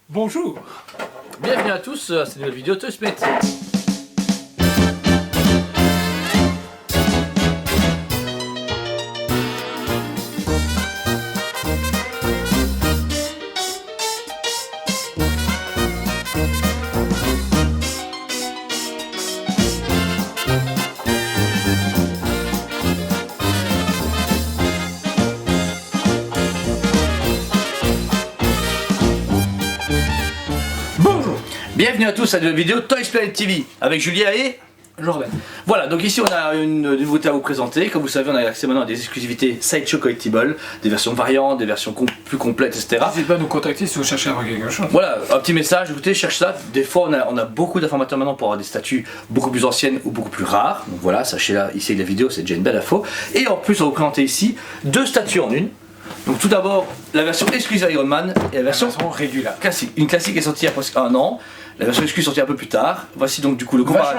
Bonjour. Bienvenue à tous à cette nouvelle vidéo Toy Split. Bienvenue à tous à une nouvelle vidéo Toy Split TV avec Julia et Jordan. Voilà, donc ici on a une nouveauté à vous présenter. Comme vous savez, on a accès maintenant à des exclusivités Sideshow Collectible, des versions variantes, des versions plus complètes, etc. N'hésitez pas à nous contacter si vous cherchez à avoir quelque chose. Voilà, un petit message, écoutez, cherche ça. Des fois on a beaucoup d'informateurs maintenant pour avoir des statues beaucoup plus anciennes ou beaucoup plus rares. Donc voilà, sachez-là, ici avec la vidéo, c'est déjà une belle info. Et en plus, on va vous présenter ici deux statues en une. Donc tout d'abord, la version exclusive Iron Man et la version régulière. classique. Une classique est sortie il y a presque un an. La version exclusive est sortie un peu plus tard. Voici donc du coup le comparatif.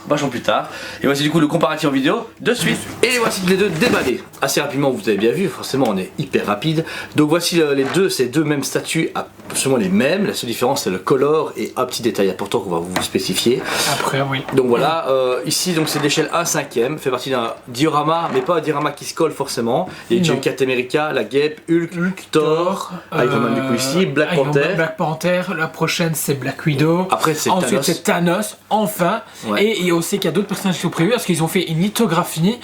Vachement plus tard. Et voici du coup le comparatif en vidéo de suite. Et voici les deux déballés. Assez rapidement, vous avez bien vu, forcément on est hyper rapide. Donc voici ces deux mêmes statues, absolument les mêmes. La seule différence c'est le color et un petit détail important qu'on va vous spécifier. Après, oui. Donc voilà, ici donc c'est d'échelle 1/5, fait partie d'un diorama, mais pas un diorama qui se colle forcément. Il y a John Cat America, la Guêpe, Hulk, Thor, Iron Man du coup ici, Black Panther. La prochaine c'est Black Widow. Après c'est Ensuite Thanos. c'est Thanos, enfin. Ouais. Et il y a aussi qu'il y a d'autres personnages qui sont prévus parce qu'ils ont fait une lithographie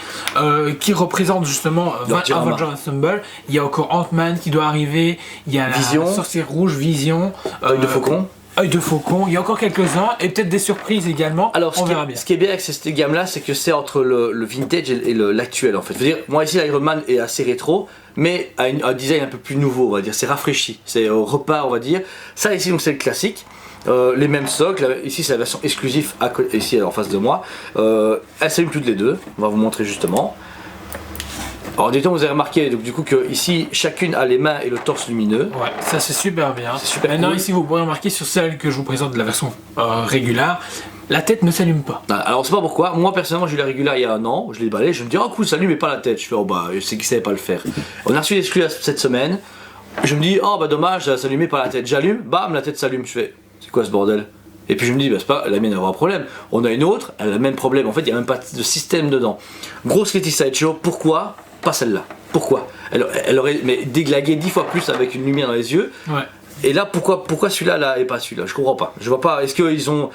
qui représente justement Avengers Assemble. Il y a encore Ant-Man qui doit arriver. Il y a Vision. la sorcière rouge, Vision. Œil de Faucon. Œil de Faucon, il y a encore quelques-uns et peut-être des surprises également. Alors, on verra bien. Ce qui est bien avec cette gamme-là, c'est que c'est entre le vintage et l'actuel en fait. Je veux dire, moi ici, l'Iron Man est assez rétro, mais a un design un peu plus nouveau, on va dire. C'est rafraîchi, c'est repart, on va dire. Ça ici, donc c'est le classique. Les mêmes socles, ici c'est la version exclusive ici en face de moi. Elles s'allument toutes les deux, on va vous montrer justement. Alors du temps vous avez remarqué donc, du coup que ici chacune a les mains et le torse lumineux. Ouais, ça c'est super bien. C'est super Maintenant cool. ici vous pourrez remarquer sur celle que je vous présente de la version régulière, la tête ne s'allume pas. Alors on sait pas pourquoi, moi personnellement j'ai eu la régulière il y a un an, je l'ai déballé, je me dis oh cool ça allume mais pas la tête, je fais oh bah je sais qu'il savait pas le faire. On a reçu l'exclu cette semaine, je me dis oh bah dommage ça s'allumait pas la tête, j'allume, bam la tête s'allume, je fais c'est quoi ce bordel? Et puis je me dis, bah, c'est pas la mienne, elle aura un problème. On a une autre, elle a le même problème. En fait, il n'y a même pas de système dedans. Grosse critique Sideshow, pourquoi pas celle-là? Pourquoi elle aurait déglagué 10 fois plus avec une lumière dans les yeux. Ouais. Et là, pourquoi celui-là là, et pas celui-là? Je comprends pas. Je vois pas. Est-ce qu'ils ont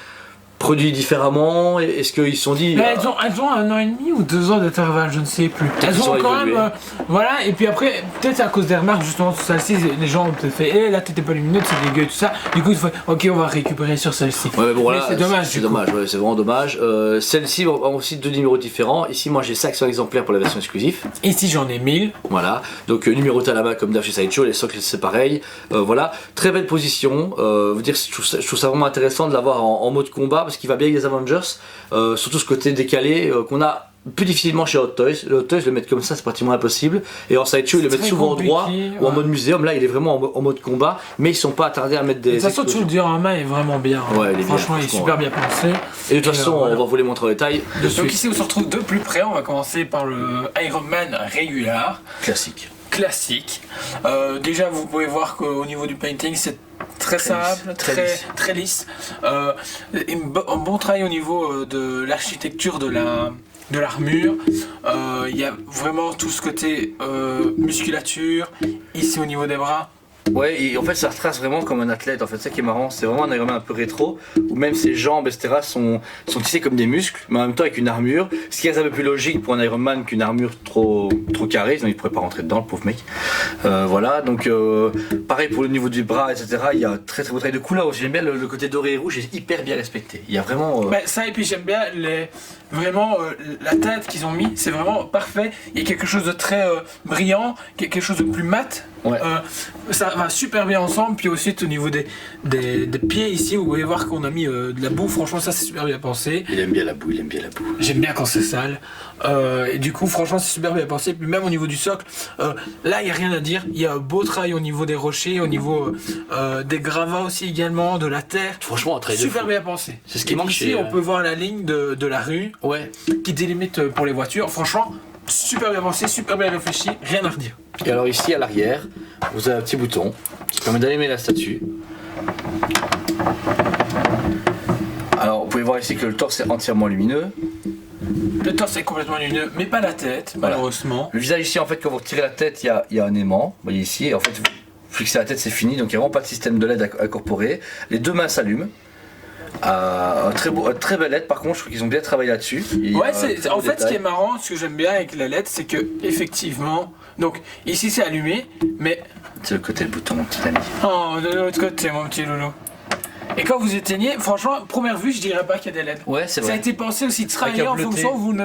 produit différemment? Est-ce qu'ils se sont dit. Mais elles ont 1 an et demi ou 2 ans d'intervalle, je ne sais plus. Elles ont quand même. Voilà, et puis après, peut-être à cause des remarques justement sur celle-ci, les gens ont peut-être fait eh là t'étais pas lumineuse, c'est dégueu, tout ça. Du coup, il faut ok, on va récupérer sur celle-ci. Ouais, mais bon, voilà, c'est dommage. C'est dommage, ouais, c'est vraiment dommage. Celle-ci a aussi deux numéros différents. Ici, moi j'ai 500 exemplaires pour la version exclusive. Ici, j'en ai 1000. Voilà, donc numéroté à la main comme d'hab chez Sideshow, les socles c'est pareil. Voilà, très belle position. Vous dire, je trouve ça vraiment intéressant de l'avoir en mode combat parce qu'il va bien avec les Avengers. Surtout ce côté décalé qu'on a plus difficilement chez Hot Toys. Le Hot Toys le mettre comme ça c'est pratiquement impossible. Et en Sideshow ils le mettent souvent en droit ou en mode muséum. Là il est vraiment en mode combat, mais ils sont pas attardés à mettre des. De toute façon, tout le diorama est vraiment bien. Ouais, il est franchement, bien, il est super bien pensé. Et de toute façon, on va vous les montrer en détail. Donc ici, on se retrouve de plus près. On va commencer par le Iron Man régulier. Classique. Déjà, vous pouvez voir qu'au niveau du painting, c'est très simple, très lisse. Un bon travail au niveau de l'architecture de l'armure. Il y a vraiment tout ce côté musculature. Ici, au niveau des bras. Ouais, et en fait ça retrace vraiment comme un athlète, en fait, ça qui est marrant, c'est vraiment un Iron Man un peu rétro, où même ses jambes, etc. sont tissées comme des muscles, mais en même temps avec une armure, ce qui reste un peu plus logique pour un Iron Man qu'une armure trop carrée, sinon il pourrait pas rentrer dedans, le pauvre mec. Voilà, donc pareil pour le niveau du bras, etc. Il y a un très beau travail de couleur aussi, j'aime bien le côté doré et rouge, est hyper bien respecté, il y a vraiment... Ça, et puis j'aime bien la tête qu'ils ont mis, c'est vraiment parfait, il y a quelque chose de très brillant, quelque chose de plus mat. Ouais. Ça va super bien ensemble, puis aussi au niveau des pieds ici, vous pouvez voir qu'on a mis de la boue, franchement ça c'est super bien pensé. Il aime bien la boue, J'aime bien quand c'est sale. Et du coup franchement c'est super bien pensé, puis même au niveau du socle, là il n'y a rien à dire, il y a un beau travail au niveau des rochers, au niveau des gravats aussi également, de la terre. Franchement un travail super bien pensé. C'est ce qui manque ici, on peut voir la ligne de la rue qui délimite pour les voitures, franchement super bien pensé, super bien réfléchi, rien à redire. Et alors ici à l'arrière, vous avez un petit bouton qui permet d'allumer la statue. Alors vous pouvez voir ici que le torse est entièrement lumineux. Le torse est complètement lumineux, mais pas la tête, malheureusement. Le visage ici, en fait, quand vous retirez la tête, il y a un aimant. Vous voyez ici, en fait, vous fixez la tête, c'est fini. Donc il n'y a vraiment pas de système de LED incorporé. Les deux mains s'allument. Un très bel LED, par contre, je trouve qu'ils ont bien travaillé là-dessus. Ouais, en fait, ce qui est marrant, ce que j'aime bien avec la LED, c'est que effectivement, donc ici c'est allumé, mais c'est le côté le bouton, mon petit ami. Oh, de l'autre côté, mon petit loulou. Et quand vous éteignez, franchement, première vue, je dirais pas qu'il y a des LED. Ouais, c'est vrai. Ça a été pensé aussi, travailler en fonction où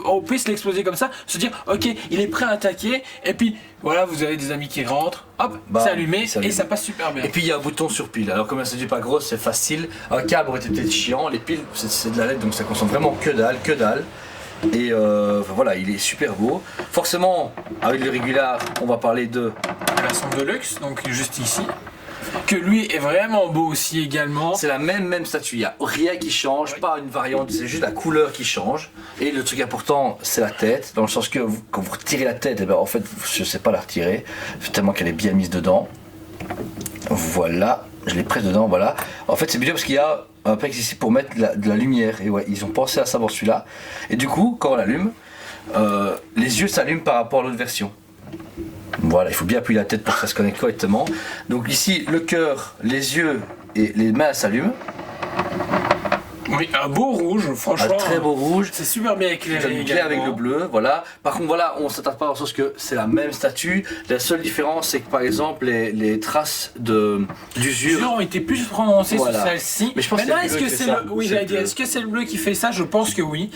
on puisse l'exploser comme ça, se dire, ok, il est prêt à attaquer, et puis voilà, vous avez des amis qui rentrent, hop, c'est allumé, et ça passe super bien. Et puis il y a un bouton sur pile. Alors comme elle se dit pas grosse, c'est facile. Un câble aurait été peut-être chiant. Les piles, c'est de la LED, donc ça consomme vraiment que dalle. Et voilà, il est super beau. Forcément, avec le Regular, on va parler de la version Deluxe, donc juste ici. Que lui est vraiment beau aussi également. C'est la même statue, il n'y a rien qui change, pas une variante, c'est juste la couleur qui change. Et le truc important, c'est la tête, dans le sens que quand vous retirez la tête, eh ben, en fait, je ne sais pas la retirer, tellement qu'elle est bien mise dedans. Voilà, je l'ai prise dedans, voilà. En fait, c'est bien parce qu'il y a un PEX ici pour mettre de la lumière. Et ouais, ils ont pensé à ça pour celui-là. Et du coup, quand on l'allume, les yeux s'allument par rapport à l'autre version. Voilà, il faut bien appuyer la tête pour que ça se connecte correctement. Donc ici, le cœur, les yeux et les mains s'allument. Oui, un beau rouge, franchement. Un très beau rouge. C'est super bien éclairé. Clair avec le bleu, voilà. Par contre, voilà, on s'attarde pas dans le sens que c'est la même statue. La seule différence, c'est que par exemple, les traces d'usure ont été plus prononcées sur celle-ci. Mais je pense maintenant, est-ce que c'est le... Oui, j'allais dire, est-ce que c'est le bleu qui fait ça? Je pense que oui.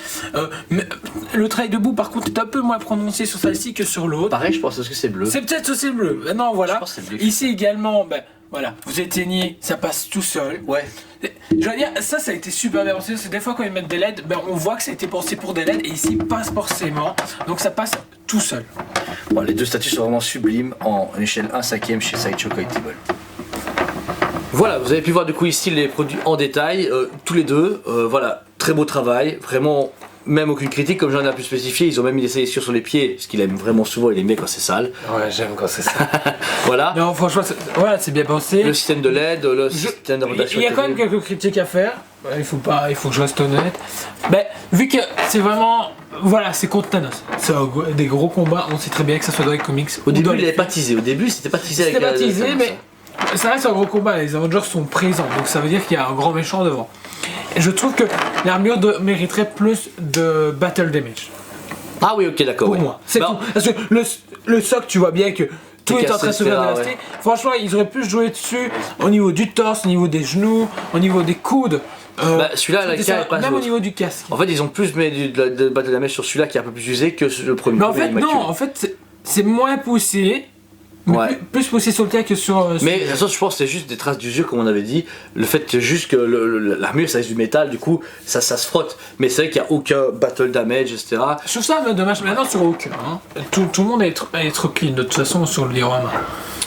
Mais le trait debout, par contre, est un peu moins prononcé sur celle-ci que sur l'autre. Pareil, je pense que c'est bleu. C'est peut-être aussi le bleu. Non, voilà. Je pense que c'est bleu. Ici également, voilà, vous éteignez, ça passe tout seul. Ouais. Je veux dire, ça a été super bien pensé. C'est des fois quand ils mettent des LED, on voit que ça a été pensé pour des LED et ici passe forcément. Donc ça passe tout seul. Bon, les deux statues sont vraiment sublimes en échelle 1/5 chez Sideshow Collectible. Voilà, vous avez pu voir du coup ici les produits en détail, tous les deux. Voilà, très beau travail, vraiment. Même aucune critique, comme j'en ai pu spécifier, ils ont même mis des salissures sur les pieds, ce qu'il aime vraiment souvent, il aime bien quand c'est sale. Ouais, j'aime quand c'est sale. Voilà. Non, franchement, c'est bien pensé. Le système de LED, le système de rotation. Il y a quand même quelques critiques à faire, il faut que je reste honnête. Mais vu que c'est vraiment, voilà, c'est contre Thanos, c'est des gros combats, on sait très bien que ça soit dans les comics. Au début, il n'avait pas teasé, c'était pas teasé avec la... C'était pas teasé, mais ça reste un gros combat, les Avengers sont présents, donc ça veut dire qu'il y a un grand méchant devant. Et je trouve que l'armure mériterait plus de battle damage. Ah oui, ok, d'accord. Pour moi, c'est tout. Parce que le soc, tu vois bien que tout est en train de se faire dévaster. Ouais. Franchement, ils auraient pu jouer dessus au niveau du torse, au niveau des genoux, au niveau des coudes. Celui-là, même au niveau du casque. En fait, ils ont plus mis de battle damage sur celui-là qui est un peu plus usé que le premier. Mais en fait, non, en fait, c'est moins poussé. Ouais. Plus poussé sur le terre que sur. Mais de toute façon, je pense que c'est juste des traces d'usure, comme on avait dit. Le fait que juste que l'armure ça reste du métal, du coup, ça se frotte. Mais c'est vrai qu'il n'y a aucun battle damage, etc. Je trouve ça dommage. Maintenant, sur aucun. Hein. Tout le monde est trop clean de toute façon sur le diorama.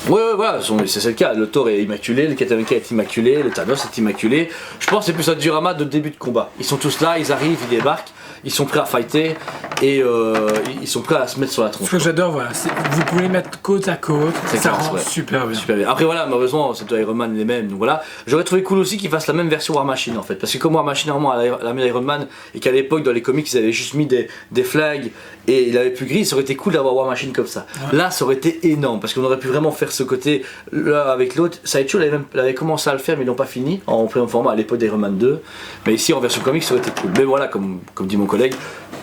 Ouais, voilà, c'est le cas. Le Thor est immaculé, le Captain America est immaculé, le Thanos est immaculé. Je pense que c'est plus un diorama de début de combat. Ils sont tous là, ils arrivent, ils débarquent. Ils sont prêts à fighter et ils sont prêts à se mettre sur la tronche. Ce que j'adore, voilà, vous pouvez les mettre côte à côte, ça rend super bien. Après voilà, malheureusement, c'est Iron Man les mêmes, donc voilà. J'aurais trouvé cool aussi qu'ils fassent la même version War Machine en fait, parce que comme War Machine normalement a mis Iron Man et qu'à l'époque dans les comics ils avaient juste mis des flags et il avait plus gris, ça aurait été cool d'avoir War Machine comme ça. Ouais. Là, ça aurait été énorme parce qu'on aurait pu vraiment faire ce côté là avec l'autre. Sideshow avait commencé à le faire mais ils n'ont pas fini en premier format à l'époque d'Iron Man 2, mais ici en version comics ça aurait été cool. Mais voilà, comme dit mon collègue,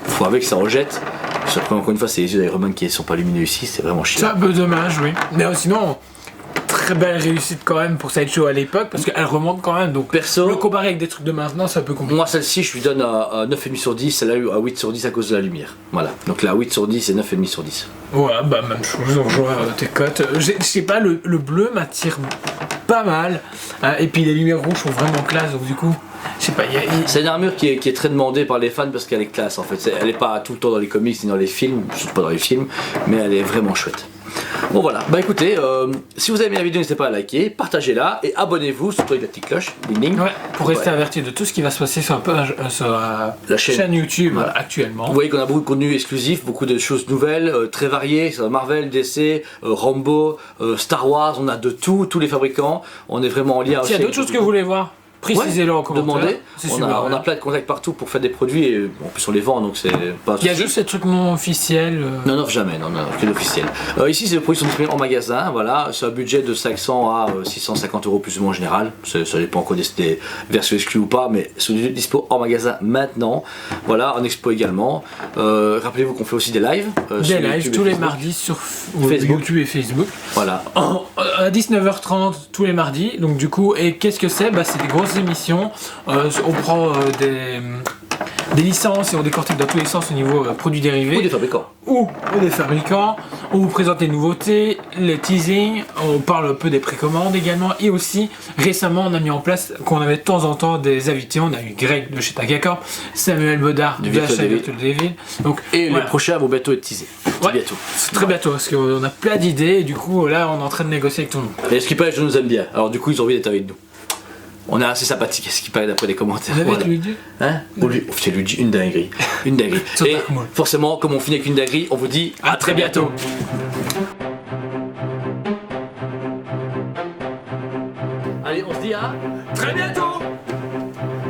faut avec ça rejette. Surtout encore une fois, c'est les yeux d'Iron Man qui sont pas lumineux ici, c'est vraiment chiant. C'est un peu dommage, oui. Mais sinon, très belle réussite quand même pour Sideshow à l'époque parce qu'elle remonte quand même. Donc, perso, le comparer avec des trucs de maintenant, c'est un peu compliqué. Moi, celle-ci, je lui donne à 9,5 sur 10, celle-là à 8 sur 10 à cause de la lumière. Voilà. Donc là, 8 sur 10 et 9,5 sur 10. Ouais, même chose, on rejoint tes cotes. Je sais pas, le bleu m'attire pas mal. Et puis les lumières rouges sont vraiment classe, donc du coup. C'est une armure qui est très demandée par les fans parce qu'elle est classe en fait. Elle est pas tout le temps dans les comics ni dans les films, surtout pas dans les films, mais elle est vraiment chouette. Bon voilà, bah écoutez, si vous avez aimé la vidéo, n'hésitez pas à liker, partagez-la et abonnez-vous, surtout avec la petite cloche, ding ding. Ouais, pour rester averti de tout ce qui va se passer sur la chaîne YouTube actuellement. Vous voyez qu'on a beaucoup de contenu exclusif, beaucoup de choses nouvelles, très variées, Marvel, DC, Rambo, Star Wars, on a de tout, tous les fabricants, on est vraiment en lien. S'il y a d'autres choses que vous voulez voir, précisez-le en commentaire. Demandez. On a Ouais. plein de contacts partout pour faire des produits et en plus on les vend donc c'est pas. Il y a juste ces trucs non officiels. Non, jamais, non, que l'officiel. Ici, c'est les produits qui sont disponibles en magasin, voilà, c'est un budget de 500 à 650 € plus ou moins en général. Ça dépend encore des versions exclues ou pas, mais c'est dispo en magasin maintenant. Voilà, en expo également. Rappelez-vous qu'on fait aussi des lives. Des lives tous les mardis sur Facebook. YouTube et Facebook. Voilà. À 19h30 tous les mardis. Donc du coup, et qu'est-ce que c'est? C'est des grosses émissions. On prend des licences et on décortique dans tous les sens au niveau produits dérivés. Ou des fabricants. Ou des fabricants. On vous présente les nouveautés, les teasings. On parle un peu des précommandes également. Et aussi, récemment, on a mis en place qu'on avait de temps en temps des invités. On a eu Greg de chez Tagacorp, Samuel Bodard de Virtual Devil. Donc, et les prochains vont bientôt être teasés. Bientôt. C'est très bientôt parce qu'on a plein d'idées et du coup là on est en train de négocier avec tout le monde. Et ce qui paraît, je nous aime bien. Alors du coup, ils ont envie d'être avec nous. On est assez sympathique, ce qui paraît d'après les commentaires. Vous avez avec Luigi ? Hein ? C'est Luigi, une dinguerie. Une dinguerie. Et forcément, comme on finit avec une dinguerie, on vous dit à très bientôt. Allez, on se dit à très bientôt.